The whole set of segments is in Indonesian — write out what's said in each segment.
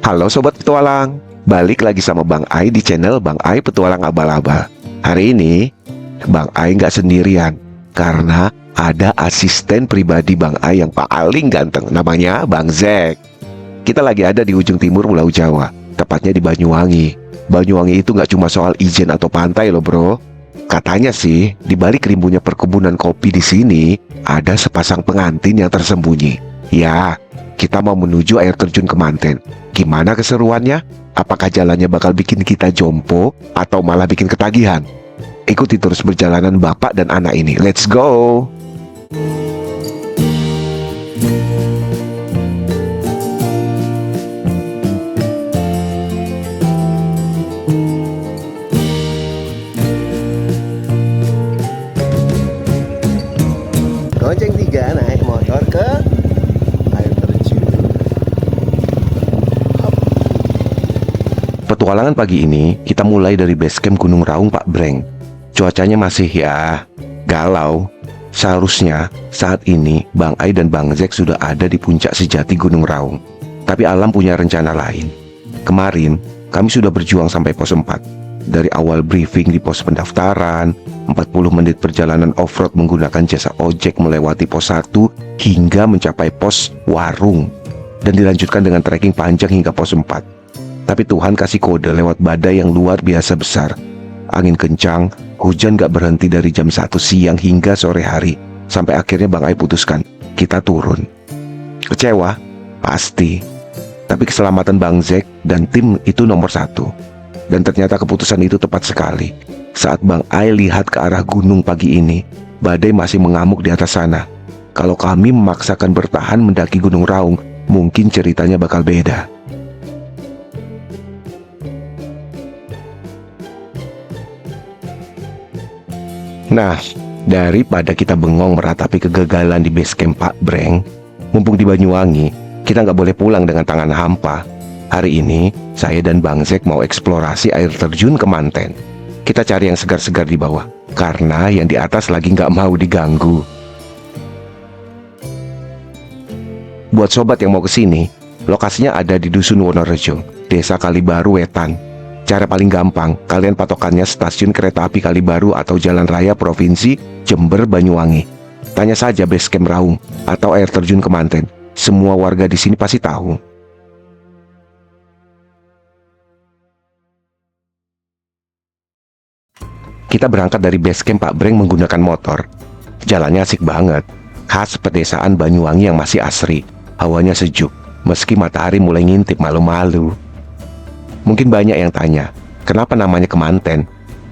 Halo Sobat Petualang, balik lagi sama Bang Ai di channel Bang Ai Petualang Abal-Abal. Hari ini, Bang Ai nggak sendirian, karena ada asisten pribadi Bang Ai yang paling ganteng, namanya Bang Zek. Kita lagi ada di ujung timur Pulau Jawa, tepatnya di Banyuwangi. Banyuwangi itu nggak cuma soal ijen atau pantai loh bro. Katanya sih, di balik rimbunnya perkebunan kopi di sini, ada sepasang pengantin yang tersembunyi. Ya, kita mau menuju air terjun Kemanten. Gimana keseruannya? Apakah jalannya bakal bikin kita jompo atau malah bikin ketagihan? Ikuti terus perjalanan bapak dan anak ini. Let's go! Gonceng tiga naik motor ke air terjun. Petualangan pagi ini kita mulai dari base camp Gunung Raung Pak Breng. Cuacanya masih ya galau. Seharusnya saat ini Bang Ai dan Bang Zek sudah ada di puncak sejati Gunung Raung. Tapi alam punya rencana lain. Kemarin kami sudah berjuang sampai pos 4. Dari awal briefing di pos pendaftaran, 40 menit perjalanan off-road menggunakan jasa ojek melewati pos 1 hingga mencapai pos Warung, dan dilanjutkan dengan trekking panjang hingga pos 4. Tapi Tuhan kasih kode lewat badai yang luar biasa besar. Angin kencang, hujan gak berhenti dari jam 1 siang hingga sore hari. Sampai akhirnya Bang Ai putuskan, kita turun. Kecewa? Pasti. Tapi keselamatan Bang Zek dan tim itu nomor 1. Dan ternyata keputusan itu tepat sekali. Saat Bang Ai lihat ke arah gunung pagi ini, badai masih mengamuk di atas sana. Kalau kami memaksakan bertahan mendaki Gunung Raung, mungkin ceritanya bakal beda. Nah, daripada kita bengong meratapi kegagalan di base camp Pak Breng, mumpung di Banyuwangi, kita nggak boleh pulang dengan tangan hampa. Hari ini, saya dan Bang Zek mau eksplorasi air terjun Kemanten. Kita cari yang segar-segar di bawah, karena yang di atas lagi nggak mau diganggu. Buat sobat yang mau kesini, lokasinya ada di Dusun Wonorejo, Desa Kalibaru Wetan. Cara paling gampang, kalian patokannya stasiun kereta api Kalibaru atau Jalan Raya Provinsi Jember Banyuwangi. Tanya saja base camp Raung atau air terjun Kemanten. Semua warga di sini pasti tahu. Kita berangkat dari base camp Pak Breng menggunakan motor. Jalannya asik banget, khas pedesaan Banyuwangi yang masih asri. Hawanya sejuk, meski matahari mulai ngintip malu-malu. Mungkin banyak yang tanya, kenapa namanya Kemanten?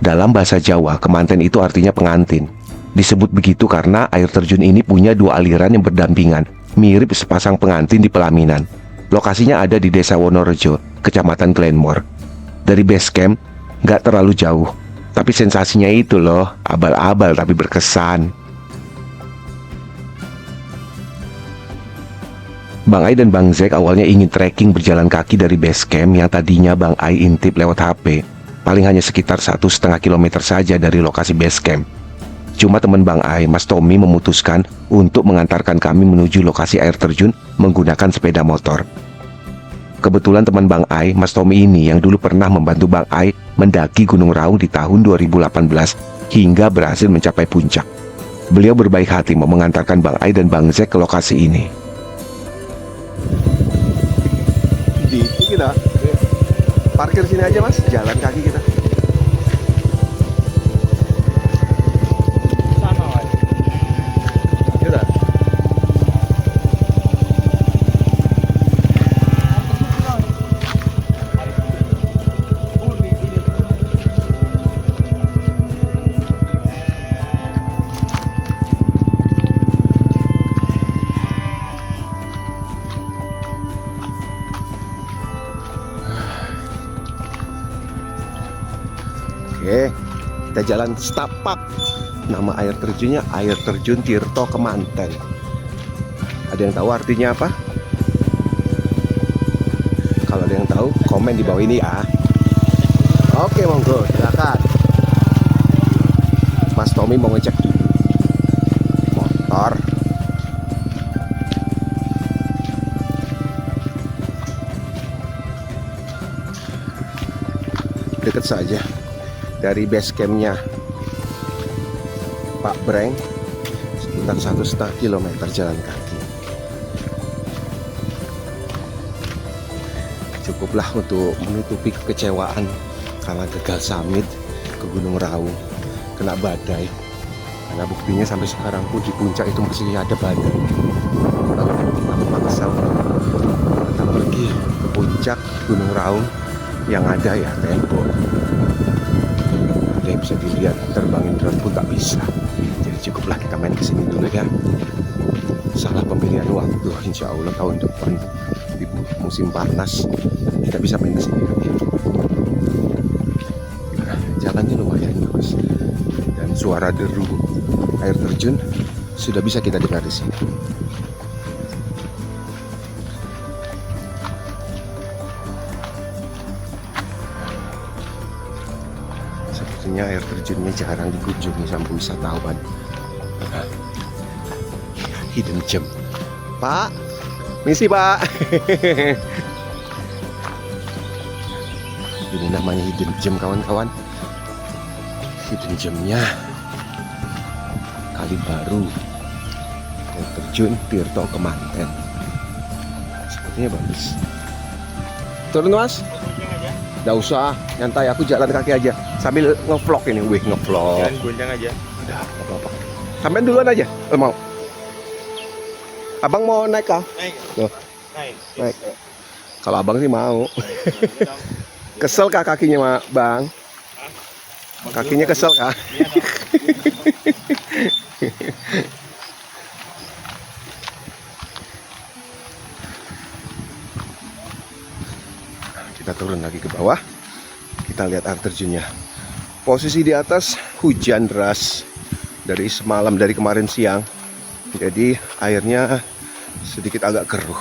Dalam bahasa Jawa, Kemanten itu artinya pengantin. Disebut begitu karena air terjun ini punya dua aliran yang berdampingan, mirip sepasang pengantin di pelaminan. Lokasinya ada di Desa Wonorejo, Kecamatan Glenmore. Dari base camp, nggak terlalu jauh. Tapi sensasinya itu loh, abal-abal tapi berkesan. Bang Ai dan Bang Zek awalnya ingin trekking berjalan kaki dari base camp yang tadinya Bang Ai intip lewat HP. Paling hanya sekitar 1,5 kilometer saja dari lokasi base camp. Cuma teman Bang Ai, Mas Tommy, memutuskan untuk mengantarkan kami menuju lokasi air terjun menggunakan sepeda motor. Kebetulan teman Bang Ai, Mas Tommy ini yang dulu pernah membantu Bang Ai mendaki Gunung Raung di tahun 2018 hingga berhasil mencapai puncak. Beliau berbaik hati mau mengantarkan Bang Ai dan Bang Zek ke lokasi ini. Di kita parkir sini aja Mas, jalan kaki kita. Oke, kita jalan setapak. Nama air terjunnya air terjun Tirto Kemanten. Ada yang tahu artinya apa? Kalau ada yang tahu, komen di bawah ini ya. Oke, monggo, silakan. Mas Tommy mau ngecek dulu motor. dekat saja dari base campnya Pak Breng, sekitar 1,5 kilometer jalan kaki. Cukuplah untuk menutupi kekecewaan karena gagal summit ke Gunung Raung, kena badai. Karena buktinya sampai sekarang pun di puncak itu masih ada badai. Lalu kita memaksa datang pergi ke puncak Gunung Raung yang ada ya tembok. Ada yang bisa dilihat, terbangin drone pun tak bisa. Jadi cukuplah kita main kesini dulu ya. Salah pemilihan waktu, insya Allah tahun depan di musim panas kita bisa main kesini lagi. Jalannya lumayan bagus dan suara deru air terjun sudah bisa kita dengar di sini. Sepertinya air terjunnya jarang dikunjungi sama wisatawan. Hidden gem. Pak, misi Pak. Ini namanya hidden gem kawan-kawan. Hidden gemnya Kali Baru, air terjun Tirto Kemanten. Sepertinya bagus. Turun Mas? Nggak usah, nyantai, aku jalan kaki aja sambil ngevlog ini, ngevlog. Jangan goncang aja. Udah, apa-apa. Sampai duluan aja, mau? Abang mau naik kah? Naik. Tuh. Naik. Kalau abang sih mau. Kesel kah kakinya bang? Kakinya kesel kah? Kita turun lagi ke bawah. Kita lihat air terjunnya. Posisi di atas hujan deras dari semalam, dari kemarin siang. Jadi airnya sedikit agak keruh.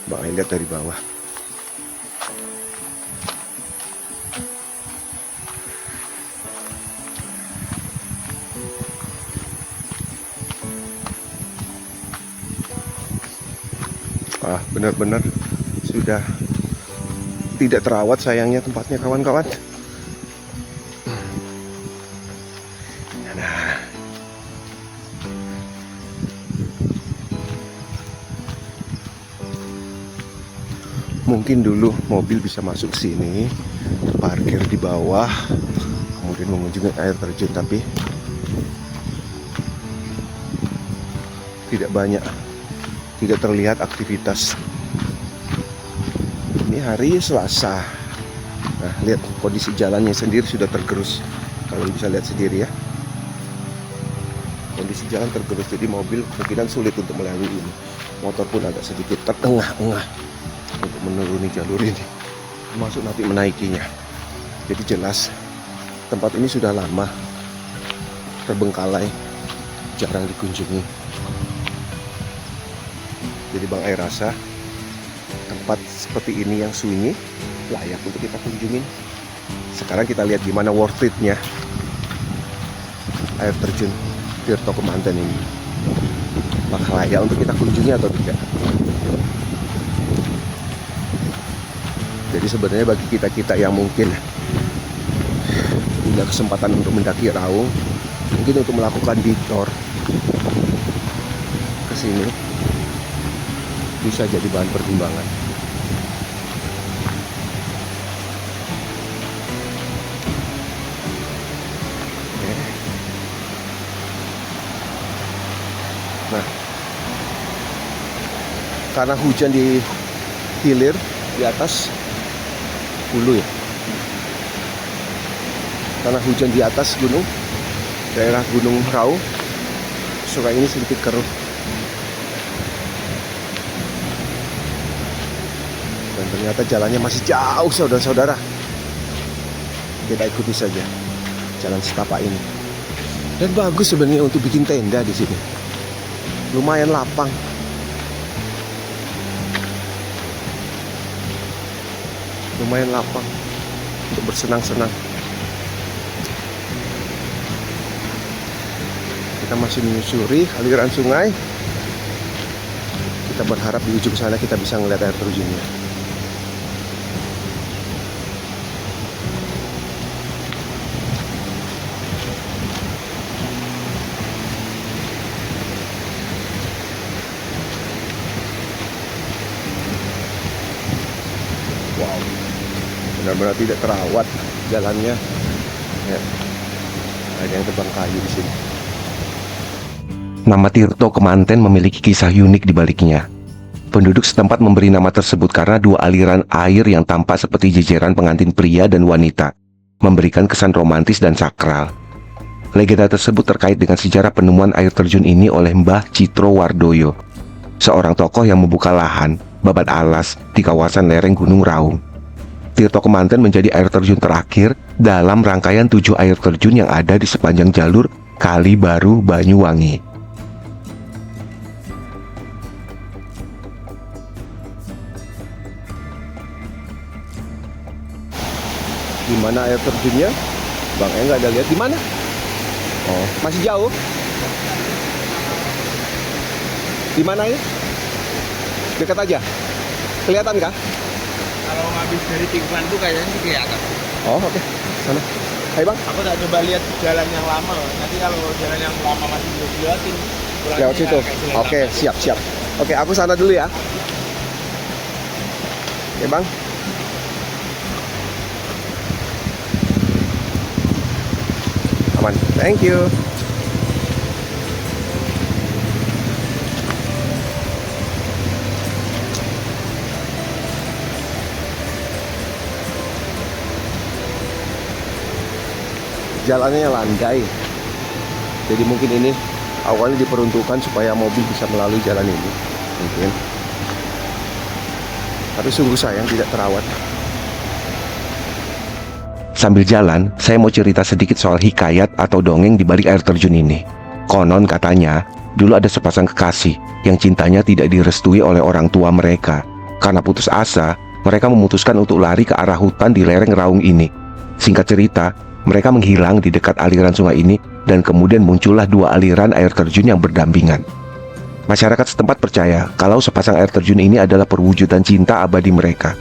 Bang, lihat dari bawah. Benar-benar sudah tidak terawat sayangnya tempatnya kawan-kawan. Nah, mungkin dulu mobil bisa masuk sini, parkir di bawah, kemudian mengunjungi air terjun, tapi tidak banyak, tidak terlihat aktivitas. Ini hari Selasa. Nah, lihat kondisi jalannya sendiri sudah tergerus. Kalian bisa lihat sendiri ya. Kondisi jalan tergerus, jadi mobil kemungkinan sulit untuk melalui ini. Motor pun agak sedikit terengah-engah untuk menuruni jalur ini, termasuk nanti menaikinya. Jadi jelas tempat ini sudah lama terbengkalai, jarang dikunjungi. Jadi Bang Ai rasa tempat seperti ini yang sunyi layak untuk kita kunjungin. Sekarang kita lihat gimana worth it-nya air terjun Tirto Kemanten ini. Apakah layak untuk kita kunjungi atau tidak? Jadi sebenarnya bagi kita-kita yang mungkin punya kesempatan untuk mendaki Raung, mungkin untuk melakukan detour ke sini bisa jadi bahan pertimbangan. Nah, karena hujan di hilir di atas hulu ya, karena hujan di atas gunung, daerah Gunung Raung, sungai ini sedikit keruh. Dan ternyata jalannya masih jauh saudara-saudara. Kita ikuti saja jalan setapak ini. Dan bagus sebenarnya untuk bikin tenda di sini. Lumayan lapang. Lumayan lapang untuk bersenang-senang. Kita masih menyusuri aliran sungai. Kita berharap di ujung sana kita bisa melihat air terjunnya. Wow, benar-benar tidak terawat jalannya. Ya, ada yang tebang kayu di sini. Nama Tirto Kemanten memiliki kisah unik di baliknya. Penduduk setempat memberi nama tersebut karena dua aliran air yang tampak seperti jejeran pengantin pria dan wanita, memberikan kesan romantis dan sakral. Legenda tersebut terkait dengan sejarah penemuan air terjun ini oleh Mbah Citro Wardoyo, seorang tokoh yang membuka lahan, babat alas, di kawasan lereng Gunung Raung. Tirto Kemanten menjadi air terjun terakhir dalam rangkaian 7 air terjun yang ada di sepanjang jalur Kali Baru Banyuwangi. Di mana air terjunnya? Bang nggak ada lihat di mana? Oh, masih jauh. Di mana ya? Dekat aja. Kelihatan kah? Kalau habis dari tikungan tuh kayaknya sih kelihatan. Oh, oke. Sana. Hai bang. Aku udah coba lihat jalan yang lama. Nanti kalau jalan yang lama masih belum dilihatin. Lewat situ. Oke, siap siap. Oke, aku sana dulu ya. Oke bang. Aman. Thank you. Jalannya landai, jadi mungkin ini awalnya diperuntukkan supaya mobil bisa melalui jalan ini mungkin, tapi sungguh sayang tidak terawat. Sambil jalan, saya mau cerita sedikit soal hikayat atau dongeng di balik air terjun ini. Konon katanya, dulu ada sepasang kekasih yang cintanya tidak direstui oleh orang tua mereka. Karena putus asa, mereka memutuskan untuk lari ke arah hutan di lereng Raung ini. Singkat cerita, mereka menghilang di dekat aliran sungai ini dan kemudian muncullah dua aliran air terjun yang berdampingan. Masyarakat setempat percaya kalau sepasang air terjun ini adalah perwujudan cinta abadi mereka.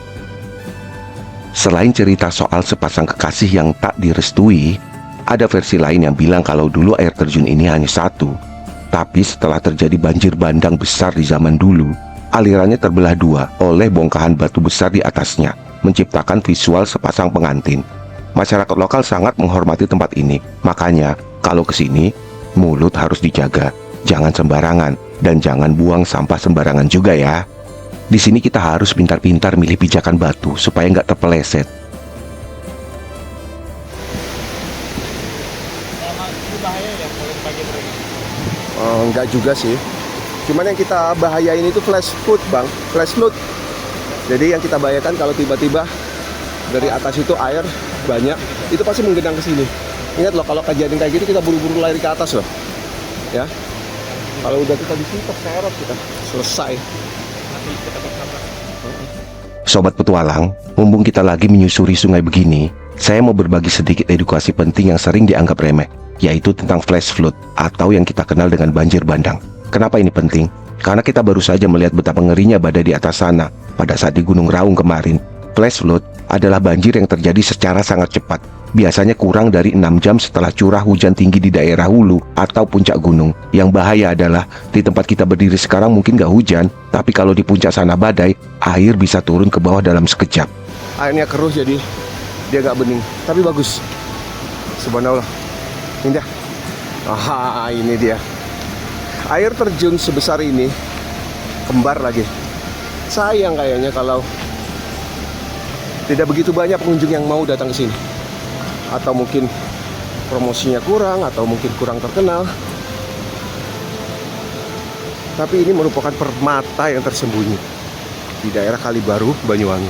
Selain cerita soal sepasang kekasih yang tak direstui, ada versi lain yang bilang kalau dulu air terjun ini hanya satu. Tapi setelah terjadi banjir bandang besar di zaman dulu, alirannya terbelah dua oleh bongkahan batu besar di atasnya, menciptakan visual sepasang pengantin. Masyarakat lokal sangat menghormati tempat ini, makanya kalau kesini, mulut harus dijaga, jangan sembarangan, dan jangan buang sampah sembarangan juga ya. Di sini kita harus pintar-pintar milih pijakan batu supaya nggak terpeleset. Itu bahaya ya kalau pakai trek. Enggak juga sih, cuman yang kita bahayain itu flash flood bang, flash flood. Jadi yang kita bahayakan kalau tiba-tiba dari atas itu air banyak, itu pasti menggenang ke sini. Ingat loh, kalau kejadian kayak gitu kita buru-buru lari ke atas loh, ya. Kalau udah kita di sini terseret kita selesai. Sobat petualang, mumpung kita lagi menyusuri sungai begini, saya mau berbagi sedikit edukasi penting yang sering dianggap remeh, yaitu tentang flash flood atau yang kita kenal dengan banjir bandang. Kenapa ini penting? Karena kita baru saja melihat betapa ngerinya badai di atas sana pada saat di Gunung Raung kemarin. Flash flood adalah banjir yang terjadi secara sangat cepat, biasanya kurang dari 6 jam setelah curah hujan tinggi di daerah hulu atau puncak gunung. Yang bahaya adalah di tempat kita berdiri sekarang mungkin gak hujan, tapi kalau di puncak sana badai, air bisa turun ke bawah dalam sekejap. Airnya keruh jadi dia gak bening, tapi bagus. Subhanallah, indah. Aha, ini dia. Air terjun sebesar ini, kembar lagi. Sayang kayaknya kalau tidak begitu banyak pengunjung yang mau datang ke sini. Atau mungkin promosinya kurang, atau mungkin kurang terkenal. Tapi ini merupakan permata yang tersembunyi di daerah Kali Baru, Banyuwangi.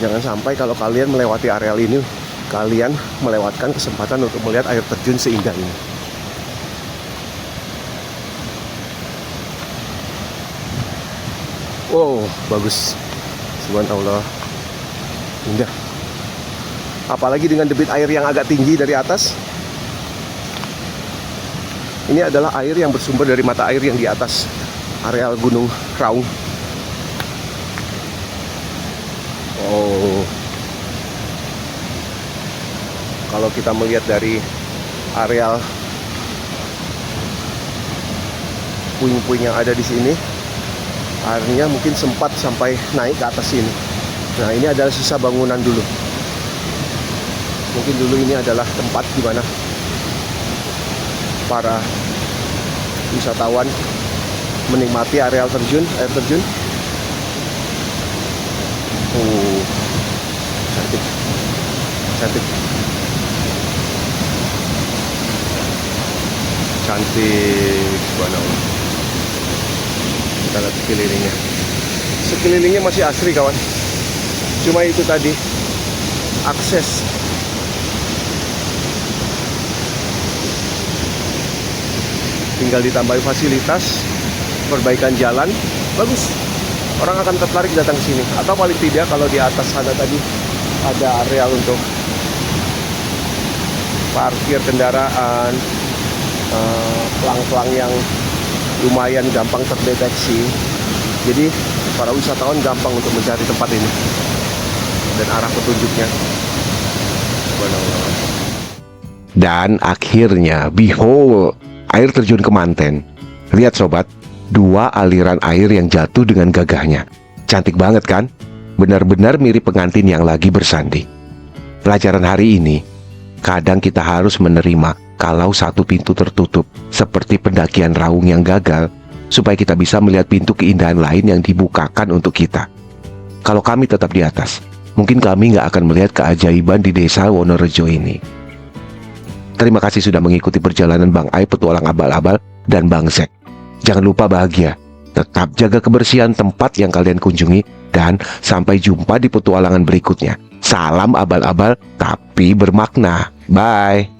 Jangan sampai kalau kalian melewati areal ini, kalian melewatkan kesempatan untuk melihat air terjun seindah ini. Wow, bagus. Subhanallah, indah. Apalagi dengan debit air yang agak tinggi dari atas. Ini adalah air yang bersumber dari mata air yang di atas areal Gunung Raung. Oh, kalau kita melihat dari areal puing-puing yang ada di sini, Airnya mungkin sempat sampai naik ke atas sini. Nah, ini adalah sisa bangunan dulu. Mungkin dulu ini adalah tempat di mana para wisatawan menikmati areal air terjun. Oh, cantik, cantik, cantik, subhanallah. Kita lihat sekelilingnya. Sekelilingnya masih asri kawan. Cuma itu tadi akses. Tinggal ditambahi fasilitas, perbaikan jalan, bagus. Orang akan tertarik datang ke sini. Atau paling tidak kalau di atas sana tadi ada area untuk parkir kendaraan, pelang-pelang yang lumayan gampang terdeteksi. Jadi para wisatawan gampang untuk mencari tempat ini dan arah petunjuknya. Dan akhirnya, behold, air terjun Kemanten. Lihat sobat, 2 aliran air yang jatuh dengan gagahnya. Cantik banget kan? Benar-benar mirip pengantin yang lagi bersandi. Pelajaran hari ini, kadang kita harus menerima kalau satu pintu tertutup, seperti pendakian Raung yang gagal, supaya kita bisa melihat pintu keindahan lain yang dibukakan untuk kita. Kalau kami tetap di atas, mungkin kami nggak akan melihat keajaiban di desa Wonorejo ini. Terima kasih sudah mengikuti perjalanan Bang Ai, petualang abal-abal, dan Bang Zek. Jangan lupa bahagia, tetap jaga kebersihan tempat yang kalian kunjungi, dan sampai jumpa di petualangan berikutnya. Salam abal-abal tapi bermakna. Bye.